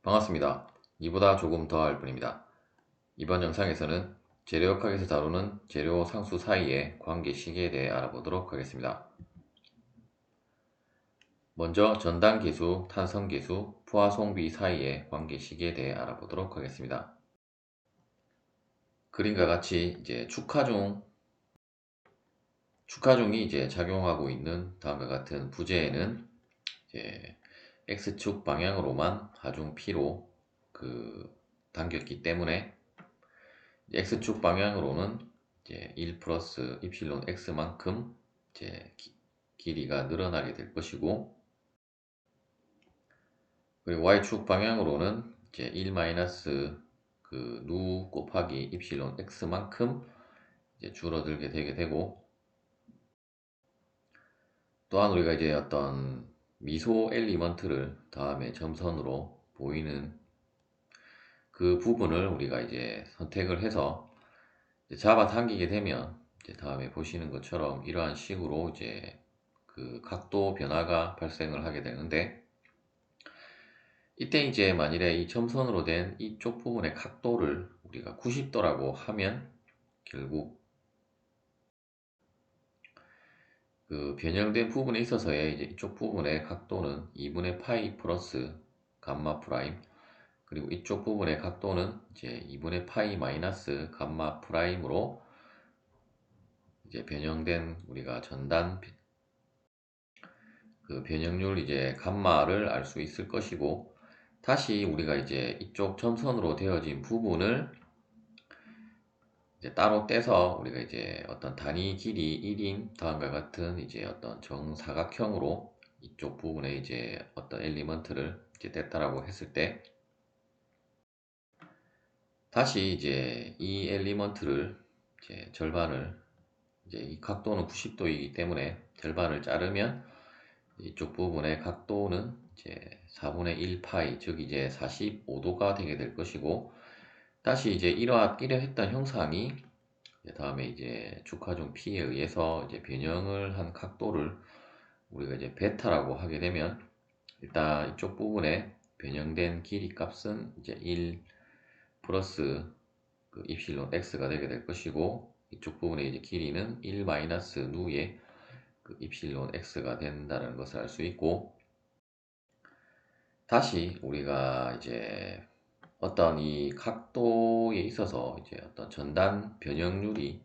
반갑습니다. 이보다 조금 더 할 뿐입니다. 이번 영상에서는 재료역학에서 다루는 재료 상수 사이의 관계 시기에 대해 알아보도록 하겠습니다. 먼저 전단계수, 탄성계수, 포화송비 사이의 관계 시기에 대해 알아보도록 하겠습니다. 그림과 같이 이제 축하중이 이제 작용하고 있는 다음과 같은 부재에는 이제 X축 방향으로만 하중 P로 당겼기 때문에 X축 방향으로는 이제 1 플러스 입실론 X만큼 이제 길이가 늘어나게 될 것이고, 그리고 Y축 방향으로는 이제 1 마이너스 누 곱하기 입실론 X만큼 이제 줄어들게 되게 되고, 또한 우리가 이제 어떤 미소 엘리먼트를 다음에 점선으로 보이는 그 부분을 우리가 이제 선택을 해서 이제 잡아당기게 되면 이제 다음에 보시는 것처럼 이러한 식으로 이제 각도 변화가 발생을 하게 되는데, 이때 이제 만일에 이 점선으로 된 이쪽 부분의 각도를 우리가 90도라고 하면 결국 그 변형된 부분에 있어서의 이제 이쪽 부분의 각도는 2분의 파이 플러스 감마 프라임, 그리고 이쪽 부분의 각도는 이제 2분의 파이 마이너스 감마 프라임으로 이제 변형된 우리가 전단 변형률 이제 감마를 알 수 있을 것이고, 다시 우리가 이제 이쪽 점선으로 되어진 부분을 이제 따로 떼서 우리가 이제 어떤 단위 길이 1인 다음과 같은 이제 어떤 정사각형으로 이쪽 부분에 이제 어떤 엘리먼트를 이제 뗐다라고 했을 때, 다시 이제 이 엘리먼트를 이제 절반을 이제 이 각도는 90도이기 때문에 절반을 자르면 이쪽 부분의 각도는 이제 4분의 1 파이, 즉 이제 45도가 되게 될 것이고, 다시 이제 이러했던 형상이 다음에 이제 축하중 P에 의해서 이제 변형을 한 각도를 우리가 이제 베타라고 하게 되면, 일단 이쪽 부분에 변형된 길이 값은 이제 1 플러스 입실론 X가 되게 될 것이고, 이쪽 부분의 이제 길이는 1 마이너스 누의 입실론 X가 된다는 것을 알 수 있고, 다시 우리가 이제 어떤 이 각도에 있어서 이제 어떤 전단 변형률이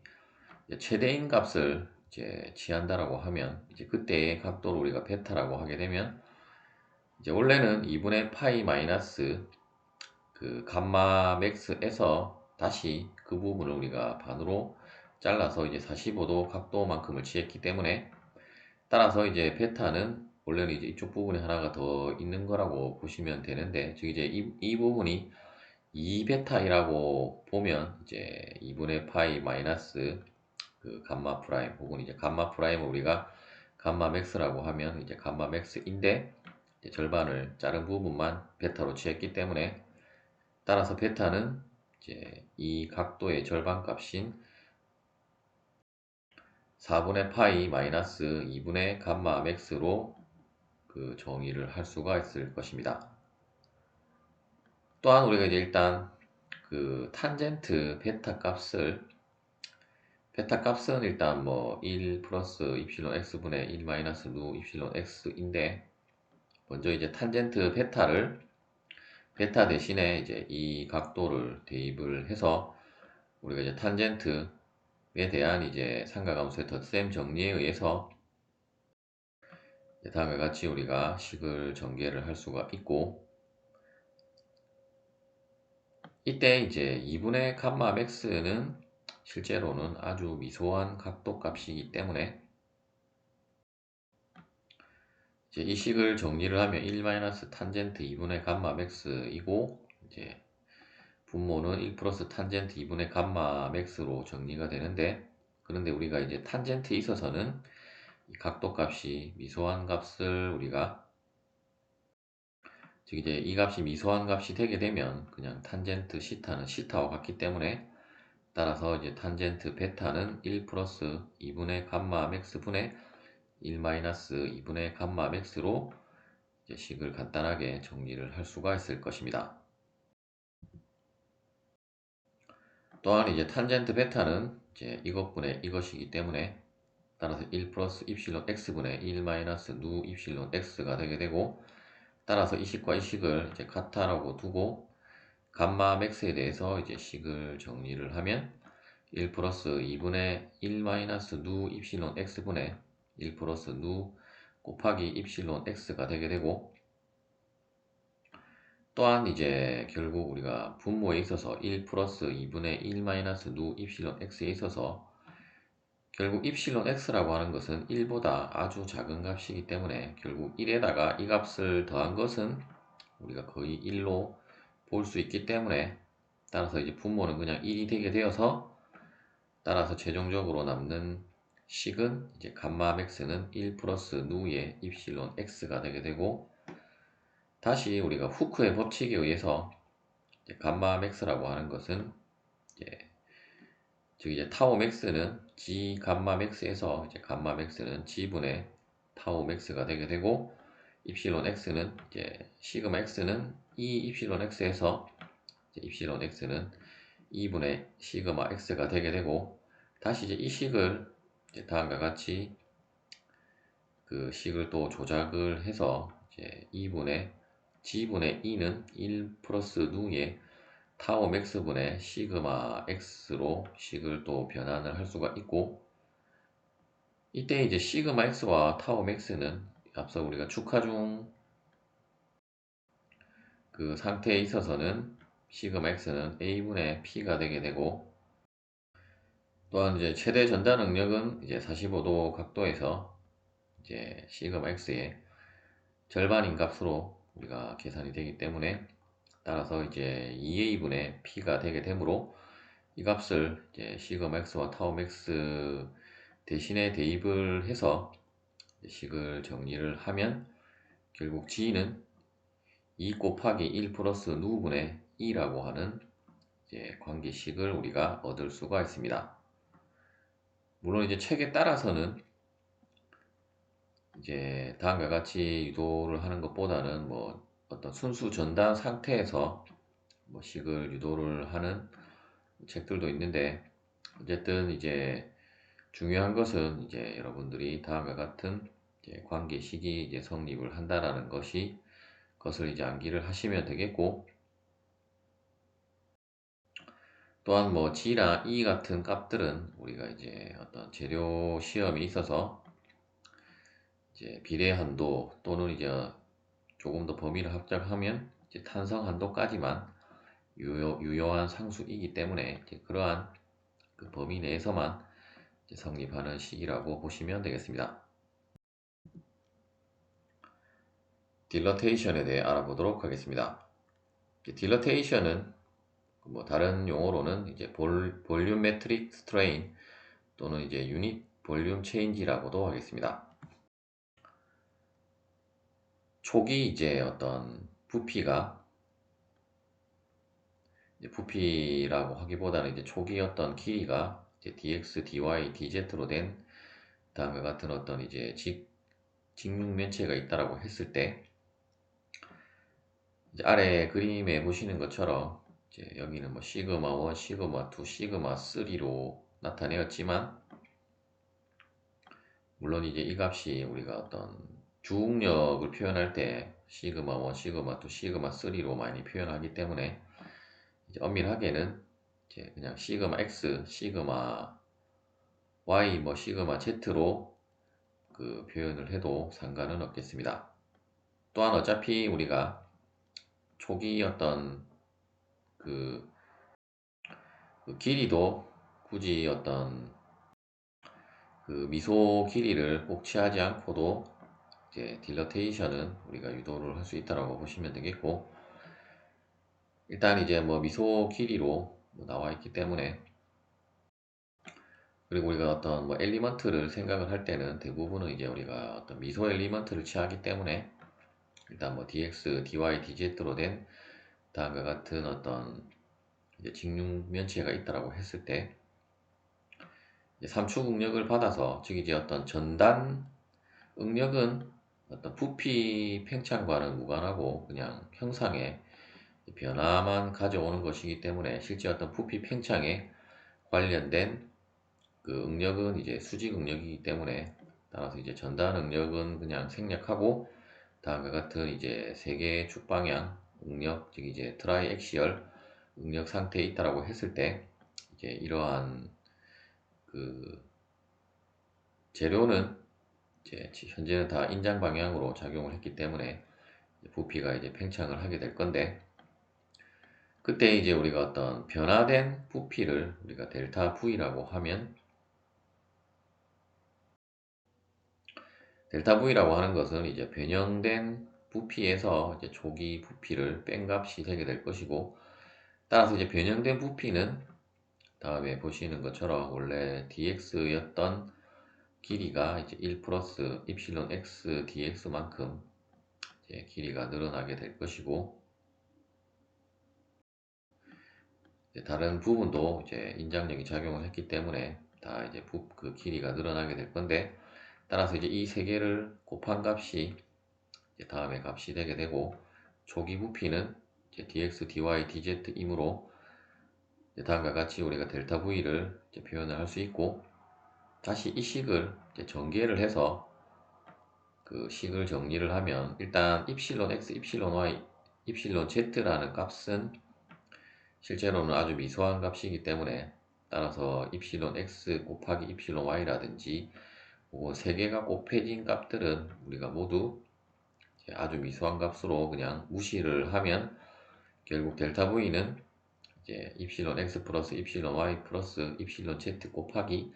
이제 최대인 값을 이제 취한다라고 하면, 이제 그때의 각도를 우리가 베타라고 하게 되면, 이제 원래는 2분의 파이 마이너스 감마 맥스에서 다시 그 부분을 우리가 반으로 잘라서 이제 45도 각도만큼을 취했기 때문에, 따라서 이제 베타는 원래는 이제 이쪽 부분에 하나가 더 있는 거라고 보시면 되는데, 즉 이제 이 부분이 2베타이라고 보면 이제 2분의 파이 마이너스 감마 프라임, 혹은 이제 감마 프라임을 우리가 감마 맥스라고 하면 이제 감마 맥스인데, 이제 절반을 자른 부분만 베타로 취했기 때문에, 따라서 베타는 이제 이 각도의 절반 값인 4분의 파이 마이너스 2분의 감마 맥스로 정의를 할 수가 있을 것입니다. 또한 우리가 이제 일단 탄젠트 베타 값은 일단 뭐 1 플러스 입실론 x분의 1 마이너스 누 입실론 x인데, 먼저 이제 탄젠트 베타 대신에 이제 이 각도를 대입을 해서 우리가 이제 탄젠트에 대한 이제 삼각함수의 덧셈 정리에 의해서 다음과 같이 우리가 식을 전개를 할 수가 있고, 이때 이제 2분의 감마 맥스는 실제로는 아주 미소한 각도 값이기 때문에, 이제 이 식을 정리를 하면 1 마이너스 탄젠트 2분의 감마 맥스이고, 이제 분모는 1 플러스 탄젠트 2분의 감마 맥스로 정리가 되는데, 그런데 우리가 이제 탄젠트에 있어서는 이 각도 값이 미소한 값을 우리가, 즉 이제 이 값이 미소한 값이 되게 되면 그냥 탄젠트 시타는 시타와 같기 때문에, 따라서 이제 탄젠트 베타는 1 플러스 2분의 감마 맥스 분의 1 마이너스 2분의 감마 맥스로 이제 식을 간단하게 정리를 할 수가 있을 것입니다. 또한 이제 탄젠트 베타는 이제 이것분의 이것이기 때문에 따라서 1 플러스 입실론 x분의 1 마이너스 누 입실론 x가 되게 되고, 따라서 이 식과 이 식을 이제 같다라고 두고 감마 맥스에 대해서 이제 식을 정리를 하면 1 플러스 2분의 1 마이너스 누 입실론 x분의 1 플러스 누 곱하기 입실론 x가 되게 되고, 또한 이제 결국 우리가 분모에 있어서 1 플러스 2분의 1 마이너스 누 입실론 x에 있어서 결국 입실론 x라고 하는 것은 1보다 아주 작은 값이기 때문에 결국 1에다가 이 값을 더한 것은 우리가 거의 1로 볼 수 있기 때문에, 따라서 이제 분모는 그냥 1이 되게 되어서, 따라서 최종적으로 남는 식은 이제 감마 맥스는 1 플러스 누의 입실론 x가 되게 되고, 다시 우리가 후크의 법칙에 의해서 이제 감마 맥스라고 하는 것은 이제 즉 이제 타오 맥스는 g 감마 맥스에서 이제 감마 맥스는 g분의 타오 맥스가 되게 되고, 입실론 x는 이제 시그마 x는 2 입실론 x에서 이제 입실론 x는 2분의 시그마 x가 되게 되고, 다시 이제 이 식을 이제 다음과 같이 그 식을 또 조작을 해서 이제 2분의 g분의 2는 1 플러스 누의 타오 맥스분의 시그마 x로 식을 또 변환을 할 수가 있고, 이때 이제 시그마 x와 타오 맥스는 앞서 우리가 축하중 그 상태에 있어서는 시그마 x는 a분의 p가 되게 되고, 또한 이제 최대 전자 능력은 이제 45도 각도에서 이제 시그마 x의 절반인 값으로 우리가 계산이 되기 때문에, 따라서 이제 2a분의 p가 되게 되므로 이 값을 이제 시그마 x와 타우 맥스 대신에 대입을 해서 식을 정리를 하면 결국 g는 2 곱하기 1 플러스 누분의 2라고 하는 이제 관계식을 우리가 얻을 수가 있습니다. 물론 이제 책에 따라서는 이제 다음과 같이 유도를 하는 것보다는 뭐 어떤 순수 전단 상태에서 뭐 식을 유도를 하는 책들도 있는데, 어쨌든 이제 중요한 것은 이제 여러분들이 다음과 같은 이제 관계식이 이제 성립을 한다라는 것을 이제 암기를 하시면 되겠고, 또한 뭐 G나 E 같은 값들은 우리가 이제 어떤 재료 시험에 있어서 이제 비례 한도 또는 이제 조금 더 범위를 확장하면 이제 탄성 한도까지만 유효한 상수이기 때문에 이제 그러한 그 범위 내에서만 이제 성립하는 식이라고 보시면 되겠습니다. 딜러테이션에 대해 알아보도록 하겠습니다. 딜러테이션은 뭐 다른 용어로는 이제 볼륨메트릭 스트레인 또는 이제 유닛 볼륨 체인지라고도 하겠습니다. 초기 이제 어떤 부피라고 하기보다는 이제 초기 어떤 길이가 이제 dx, dy, dz로 된 다음과 같은 어떤 이제 직육면체가 있다라고 했을 때, 이제 아래 그림에 보시는 것처럼 이제 여기는 뭐 시그마 1, 시그마 2, 시그마 3로 나타내었지만, 물론 이제 이 값이 우리가 어떤 주응력을 표현할 때 시그마 1, 시그마 2, 시그마 3로 많이 표현하기 때문에 이제 엄밀하게는 이제 그냥 시그마 x, 시그마 y, 뭐 시그마 z로 그 표현을 해도 상관은 없겠습니다. 또한 어차피 우리가 초기 어떤 그 길이도 굳이 어떤 그 미소 길이를 꼭 취하지 않고도 이제 딜러테이션은 우리가 유도를 할 수 있다라고 보시면 되겠고, 일단 이제 뭐 미소 길이로 뭐 나와 있기 때문에, 그리고 우리가 어떤 뭐 엘리먼트를 생각을 할 때는 대부분은 이제 우리가 어떤 미소 엘리먼트를 취하기 때문에, 일단 뭐 dx, dy, dz로 된 다음과 같은 어떤 이제 직육면체가 있다라고 했을 때, 이제 삼축 응력을 받아서, 즉 이제 어떤 전단 응력은 어떤 부피 팽창과는 무관하고 그냥 형상의 변화만 가져오는 것이기 때문에 실제 어떤 부피 팽창에 관련된 그 응력은 이제 수직 응력이기 때문에 따라서 이제 전단 응력은 그냥 생략하고 다음과 같은 이제 세 개의 축방향 응력, 즉 이제 트라이액시얼 응력 상태에 있다라고 했을 때 이제 이러한 그 재료는 이제 현재는 다 인장 방향으로 작용을 했기 때문에 부피가 이제 팽창을 하게 될 건데, 그때 이제 우리가 어떤 변화된 부피를 우리가 델타 V라고 하면, 델타 V라고 하는 것은 이제 변형된 부피에서 이제 초기 부피를 뺀 값이 되게 될 것이고, 따라서 이제 변형된 부피는 다음에 보시는 것처럼 원래 dx였던 길이가 이제 1 플러스 입실론 x dx만큼 이제 길이가 늘어나게 될 것이고, 이제 다른 부분도 이제 인장력이 작용을 했기 때문에 다 이제 그 길이가 늘어나게 될 건데, 따라서 이제 이 세 개를 곱한 값이 이제 다음에 값이 되게 되고, 초기 부피는 이제 dx, dy, dz이므로 다음과 같이 우리가 델타 v를 이제 표현을 할 수 있고, 다시 이 식을 이제 전개를 해서 그 식을 정리를 하면 일단 입실론 x, 입실론 y, 입실론 z라는 값은 실제로는 아주 미소한 값이기 때문에, 따라서 입실론 x 곱하기 입실론 y라든지 혹은 세 개가 곱해진 값들은 우리가 모두 아주 미소한 값으로 그냥 무시를 하면 결국 델타 v는 이제 입실론 x 플러스 입실론 y 플러스 입실론 z 곱하기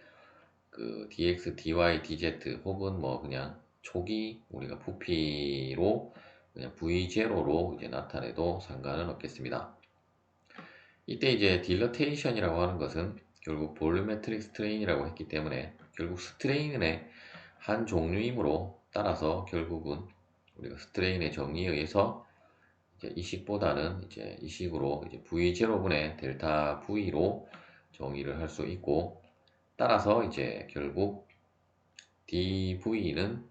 그 dx, dy, dz 혹은 뭐 그냥 초기 우리가 부피로 그냥 v0로 이제 나타내도 상관은 없겠습니다. 이때 이제 딜러테이션이라고 하는 것은 결국 볼루메트릭 스트레인이라고 했기 때문에 결국 스트레인의 한 종류이므로, 따라서 결국은 우리가 스트레인의 정의에 의해서 이제 이 식보다는 이제 이 식으로 이제 V0분의 델타 V로 정의를 할 수 있고, 따라서 이제 결국 dV는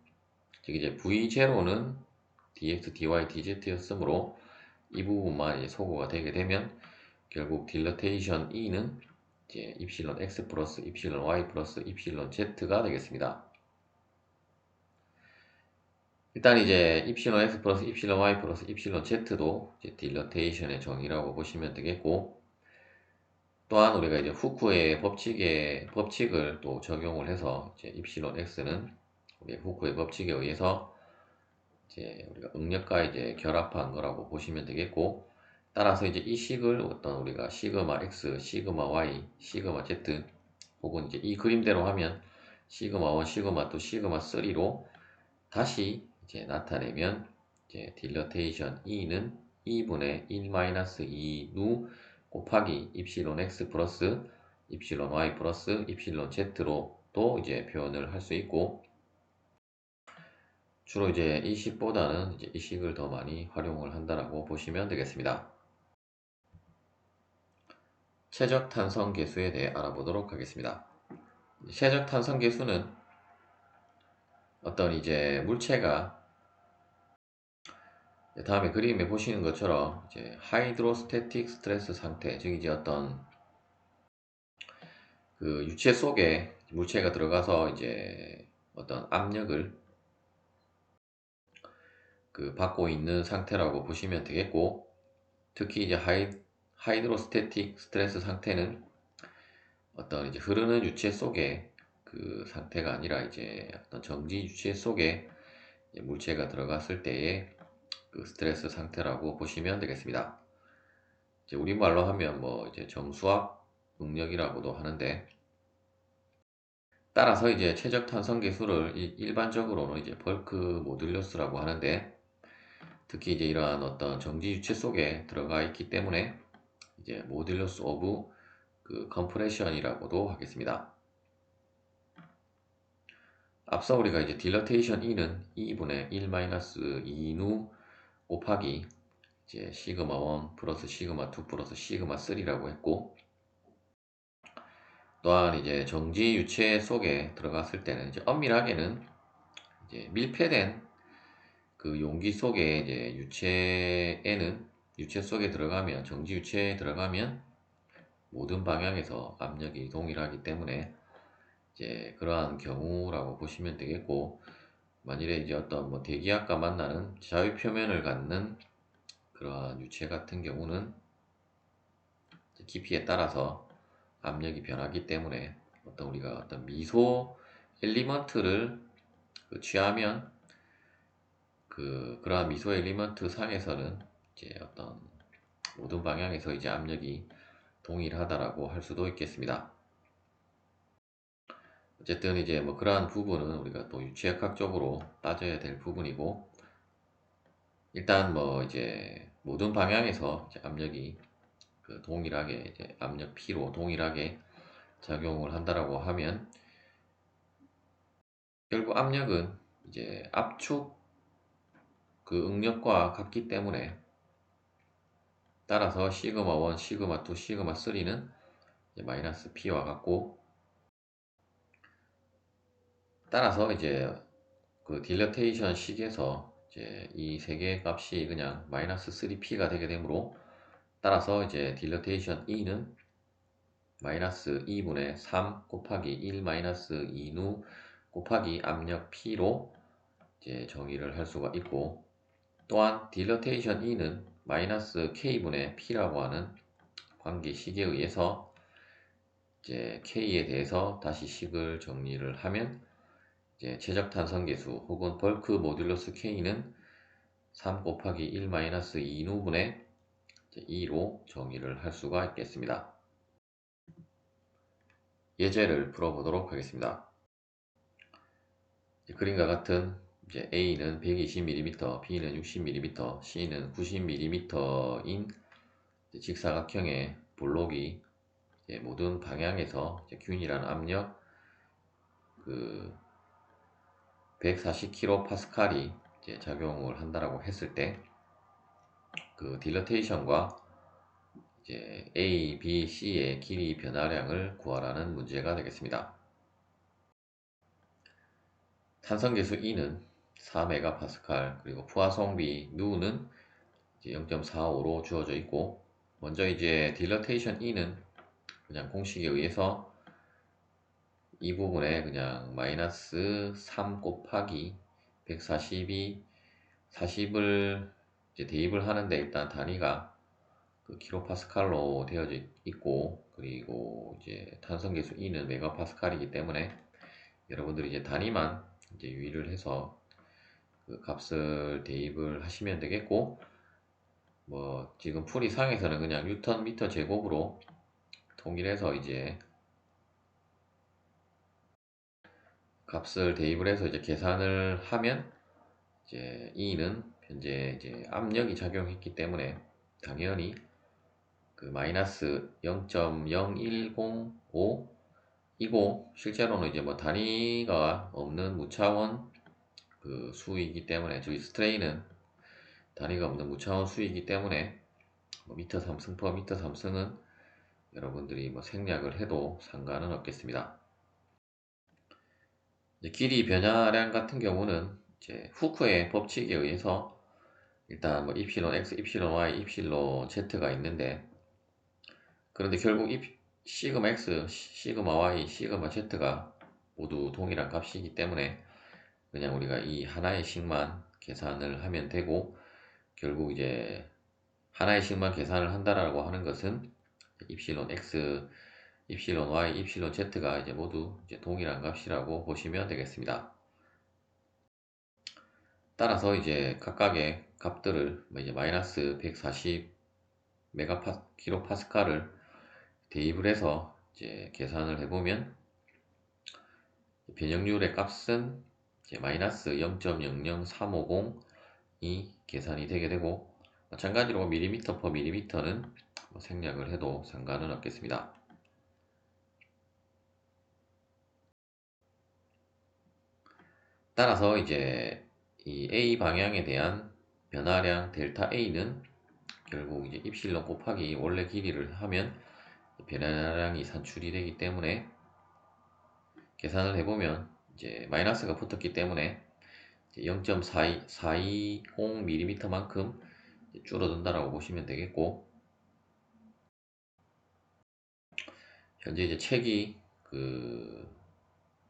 즉 이제 V0는 dx, dy, dz였으므로 이 부분만 이제 소거가 되게 되면 결국 딜러테이션 E는 이제 입실론 x 플러스 입실론 y 플러스 입실론 z가 되겠습니다. 일단 이제 입실론 x 플러스 입실론 y 플러스 입실론 z도 이제 딜러테이션의 정의라고 보시면 되겠고, 또한 우리가 이제 후크의 법칙을 또 적용을 해서 이제 입실론 x는 우리 후크의 법칙에 의해서 이제 우리가 응력과 이제 결합한 거라고 보시면 되겠고, 따라서 이제 이 식을 어떤 우리가 시그마 x, 시그마 y, 시그마 z 혹은 이제 이 그림대로 하면 시그마 1, 시그마 2, 시그마 3로 다시 이제 나타내면 이제 딜러테이션 E는 2분의 1-2 곱하기 입실론 x 플러스 입실론 y 플러스 입실론 z로 또 이제 표현을 할 수 있고, 주로 이제 이 식보다는 이제 이 식을 더 많이 활용을 한다라고 보시면 되겠습니다. 최적 탄성 계수에 대해 알아보도록 하겠습니다. 최적 탄성 계수는 어떤 이제 물체가 다음에 그림에 보시는 것처럼 이제 하이드로스태틱 스트레스 상태, 즉 이제 어떤 그 유체 속에 물체가 들어가서 이제 어떤 압력을 그 받고 있는 상태라고 보시면 되겠고, 특히 이제 하이드로스태틱 스트레스 상태는 어떤 이제 흐르는 유체 속에 그 상태가 아니라 이제 어떤 정지 유체 속에 물체가 들어갔을 때의 그 스트레스 상태라고 보시면 되겠습니다. 이제 우리말로 하면 뭐 이제 정수압 응력이라고도 하는데, 따라서 이제 최적 탄성 계수를 일반적으로는 이제 벌크 모듈러스라고 하는데, 특히 이제 이러한 어떤 정지 유체 속에 들어가 있기 때문에 이제 모듈러스 오브 그 컴프레션이라고도 하겠습니다. 앞서 우리가 이제 딜러테이션 E는 2분의 1-2누 곱하기 이제 시그마 1 플러스 시그마 2 플러스 시그마 3라고 했고, 또한 이제 정지 유체 속에 들어갔을 때는 이제 엄밀하게는 이제 밀폐된 그 용기 속에 이제 유체 속에 들어가면, 정지 유체에 들어가면 모든 방향에서 압력이 동일하기 때문에 이제 그러한 경우라고 보시면 되겠고, 만일에 이제 어떤 뭐 대기압과 만나는 자유 표면을 갖는 그러한 유체 같은 경우는 깊이에 따라서 압력이 변하기 때문에 어떤 우리가 어떤 미소 엘리먼트를 취하면 그러한 미소 엘리먼트 상에서는 이제 어떤 모든 방향에서 이제 압력이 동일하다라고 할 수도 있겠습니다. 어쨌든 이제 뭐 그러한 부분은 우리가 또 유체역학적으로 따져야 될 부분이고, 일단 뭐 이제 모든 방향에서 이제 압력이 동일하게 이제 압력 P로 동일하게 작용을 한다라고 하면, 결국 압력은 이제 압축 응력과 같기 때문에, 따라서 시그마 1, 시그마 2, 시그마 3는 마이너스 P와 같고, 따라서 이제 딜러테이션 식에서 이제 이 세 개의 값이 그냥 마이너스 3P가 되게 되므로, 따라서 이제 딜러테이션 E는 마이너스 2분의 3 곱하기 1 마이너스 2누 곱하기 압력 P로 이제 정의를 할 수가 있고, 또한 딜러테이션 E는 마이너스 K분의 P라고 하는 관계식에 의해서 이제 K에 대해서 다시 식을 정리를 하면, 이제 최적 탄성계수 혹은 벌크 모듈러스 K는 3 곱하기 1 마이너스 2누분의 2로 정의를 할 수가 있겠습니다. 예제를 풀어보도록 하겠습니다. 그림과 같은 이제 A는 120mm, B는 60mm, C는 90mm인 직사각형의 볼록이 모든 방향에서 균일한 압력 140kPa이 작용을 한다라고 했을 때, 딜러테이션과 이제 A, B, C의 길이 변화량을 구하라는 문제가 되겠습니다. 탄성계수 E는 4MPa, 그리고 부하성비 누는 0.45로 주어져 있고, 먼저 이제 딜러테이션 E는 그냥 공식에 의해서 이 부분에 그냥 마이너스 3 곱하기 142, 40을 이제 대입을 하는데, 일단 단위가 킬로파스칼로 되어져 있고, 그리고 이제 탄성계수 E는 메가파스칼이기 때문에 여러분들이 이제 단위만 이제 유의를 해서 값을 대입을 하시면 되겠고, 뭐 지금 풀이상에서는 그냥 뉴턴 미터 제곱으로 통일해서 이제 값을 대입을 해서 이제 계산을 하면, 이제 E는 현재 이제 압력이 작용했기 때문에 당연히 마이너스 0.0105 이고, 실제로는 이제 뭐 단위가 없는 무차원 수이기 때문에, 저희 스트레인은 단위가 없는 무차원 수이기 때문에 뭐 미터 3승 퍼 미터 3승은 여러분들이 뭐 생략을 해도 상관은 없겠습니다. 길이 변화량 같은 경우는 이제 후크의 법칙에 의해서 일단 뭐 이필론 x, 이필론 y, 이필론 z가 있는데, 그런데 결국 시그마 x, 시그마 y, 시그마 z가 모두 동일한 값이기 때문에 그냥 우리가 이 하나의 식만 계산을 하면 되고, 결국 이제 하나의 식만 계산을 한다라고 하는 것은 이필론 x, 이필론 y, 이필론 z가 이제 모두 이제 동일한 값이라고 보시면 되겠습니다. 따라서 이제 각각의 값들을 뭐 이제 마이너스 140 킬로파스칼을 대입을 해서 이제 계산을 해보면, 변형률의 값은 이제 마이너스 0.00350이 계산이 되게 되고, 마찬가지로 밀리미터 퍼 밀리미터는 생략을 해도 상관은 없겠습니다. 따라서 이제 이 A 방향에 대한 변화량 델타 A는 결국 이제 입실론 곱하기 원래 길이를 하면 변화량이 산출이 되기 때문에, 계산을 해보면 이제 마이너스가 붙었기 때문에 0.420mm만큼 줄어든다라고 보시면 되겠고, 현재 이제 책이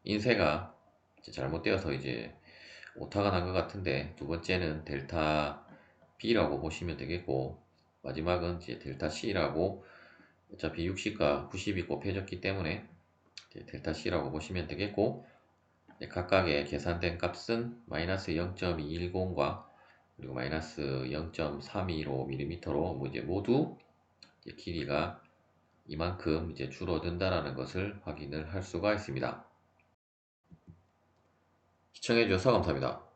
인쇄가 이제 잘못되어서 이제 오타가 난 것 같은데, 두 번째는 델타 B라고 보시면 되겠고, 마지막은 이제 델타 C라고, 어차피 60과 90이 곱해졌기 때문에 이제 델타 C라고 보시면 되겠고, 각각의 계산된 값은 마이너스 0.210과 그리고 마이너스 0.315mm로 이제 모두 이제 길이가 이만큼 이제 줄어든다라는 것을 확인을 할 수가 있습니다. 시청해 주셔서 감사합니다.